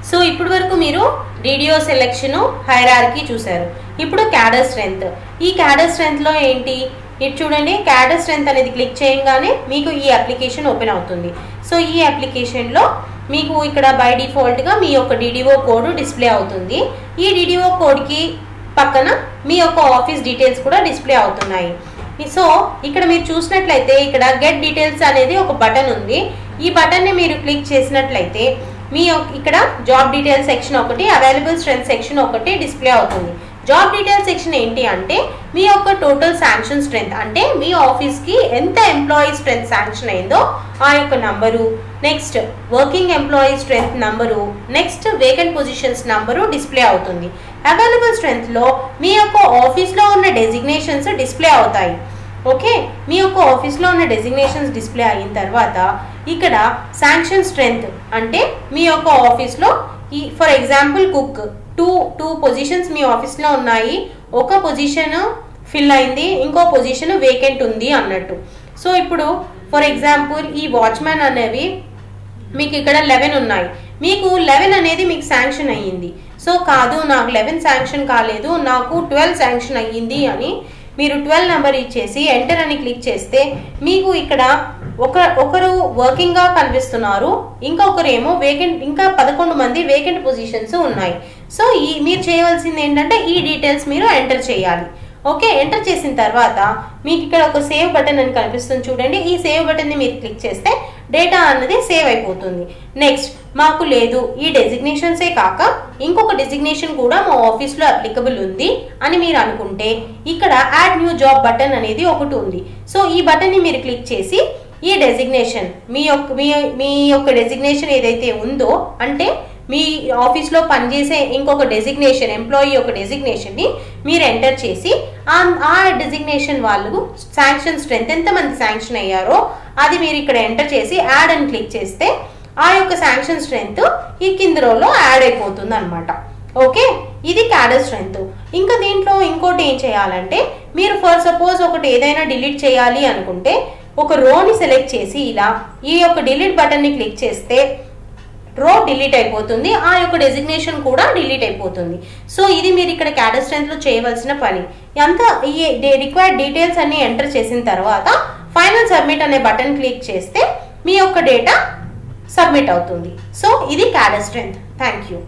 So ఇప్పుడు వరకు మీరు DDO సెలెక్షన్ హైరార్కీ చూసారు. ఇప్పుడు క్యాడర్ స్ట్రెంగ్త్. ఈ క్యాడర్ స్ట్రెంగ్త్ లో ఏంటి, ఇటు చూడండి, క్యాడర్ స్ట్రెంగ్త్ అనేది క్లిక్ చేయగానే మీకు ఈ అప్లికేషన్ ఓపెన్ అవుతుంది. సో ఈ అప్లికేషన్లో మీకు ఇక్కడ బై డిఫాల్ట్గా మీ యొక్క DDO కోడ్ డిస్ప్లే అవుతుంది. ఈ DDO కోడ్కి పక్కన మీ యొక్క ఆఫీస్ డీటెయిల్స్ కూడా డిస్ప్లే అవుతున్నాయి. సో ఇక్కడ మీరు చూసినట్లయితే ఇక్కడ గెట్ డీటెయిల్స్ అనేది ఒక బటన్ ఉంది. ఈ బటన్ని మీరు క్లిక్ చేసినట్లయితే మీ ఇక్కడ జాబ్ డీటెయిల్స్ సెక్షన్ ఒకటి, అవైలబుల్ స్ట్రెంగ్త్ సెక్షన్ ఒకటి డిస్ప్లే అవుతుంది. జాబ్ డీటెయిల్స్ సెక్షన్ ఏంటి అంటే మీ యొక్క టోటల్ శాంక్షన్ స్ట్రెంగ్త్, అంటే మీ ఆఫీస్కి ఎంత ఎంప్లాయీ స్ట్రెంగ్త్ శాంక్షన్ అయిందో ఆ యొక్క number, next working employee strength number, next vacant positions number display అవుతుంది. అవైలబుల్ స్ట్రెంగ్త్లో మీ యొక్క ఆఫీస్లో ఉన్న డెసిగ్నేషన్స్ డిస్ప్లే అవుతాయి. ఓకే, మీ యొక్క ఆఫీస్లో ఉన్న డెసిగ్నేషన్స్ డిస్ప్లే అయిన తర్వాత ఇక్కడ శాంక్షన్ స్ట్రెంగ్త్ అంటే మీ యొక్క ఆఫీస్లో ఈ for example cook two positions మీ ఆఫీస్లో ఉన్నాయి, ఒక పొజిషన్ ఫిల్ అయింది, ఇంకో పొజిషన్ వేకెంట్ ఉంది అన్నట్టు. సో ఇప్పుడు ఫర్ ఎగ్జాంపుల్ ఈ వాచ్మెన్ అనేవి మీకు ఇక్కడ 11 ఉన్నాయి, మీకు 11 అనేది మీకు శాంక్షన్ అయ్యింది. సో కాదు, నాకు 11 శాంక్షన్ కాలేదు, నాకు 12 శాంక్షన్ అయ్యింది అని మీరు 12 నెంబర్ ఇచ్చేసి ఎంటర్ అని క్లిక్ చేస్తే మీకు ఇక్కడ ఒకరు వర్కింగ్గా కనిపిస్తున్నారు, ఇంకొకరేమో వేకెంట్, ఇంకా 11 మంది వేకెంట్ పొజిషన్స్ ఉన్నాయి. సో మీరు చేయవలసింది ఏంటంటే ఈ డీటెయిల్స్ మీరు ఎంటర్ చేయాలి. ఓకే, ఎంటర్ చేసిన తర్వాత మీకు ఇక్కడ ఒక సేవ్ బటన్ అని కనిపిస్తుంది చూడండి. ఈ సేవ్ బటన్ని మీరు క్లిక్ చేస్తే డేటా అన్నది సేవ్ అయిపోతుంది. నెక్స్ట్ మాకు లేదు, ఈ డెసిగ్నేషన్సే కాక ఇంకొక డెసిగ్నేషన్ కూడా మా ఆఫీస్లో అప్లికబుల్ ఉంది అని మీరు అనుకుంటే ఇక్కడ యాడ్ న్యూ జాబ్ బటన్ అనేది ఒకటి ఉంది. సో ఈ బటన్ని మీరు క్లిక్ చేసి ఈ డెసిగ్నేషన్ మీ యొక్క డెసిగ్నేషన్ ఏదైతే ఉందో, అంటే మీ ఆఫీస్లో పనిచేసే ఇంకొక డెసిగ్నేషన్, ఎంప్లాయీ యొక్క డెసిగ్నేషన్ని మీరు ఎంటర్ చేసి ఆ డెసిగ్నేషన్ వాళ్ళు శాంక్షన్ స్ట్రెంగ్త్ ఎంతమంది శాంక్షన్ అయ్యారో అది మీరు ఇక్కడ ఎంటర్ చేసి యాడ్ అని క్లిక్ చేస్తే ఆ యొక్క శాంక్షన్ స్ట్రెంగ్త్ ఈ కింద రోలో యాడ్ అయిపోతుంది అనమాట. ఓకే, ఇది క్యాడర్ స్ట్రెంగ్త్. ఇంకా దీంట్లో ఇంకోటి ఏం చేయాలంటే మీరు ఫర్ సపోజ్ ఒకటి ఏదైనా డిలీట్ చేయాలి అనుకుంటే ఒక రోని సెలెక్ట్ చేసి ఇలా ఈ యొక్క డిలీట్ బటన్ని క్లిక్ చేస్తే రో డిలీట్ అయిపోతుంది, ఆ యొక్క డెసిగ్నేషన్ కూడా డిలీట్ అయిపోతుంది. సో ఇది మీరు ఇక్కడ క్యాడర్ స్ట్రెంగ్త్లో చేయవలసిన పని. అంతా ఈ రిక్వైర్డ్ డీటెయిల్స్ అన్ని ఎంటర్ చేసిన తర్వాత ఫైనల్ సబ్మిట్ అనే బటన్ క్లిక్ చేస్తే మీ యొక్క డేటా సబ్మిట్ అవుతుంది. సో ఇది క్యాడర్ స్ట్రెంగ్త్. Thank you.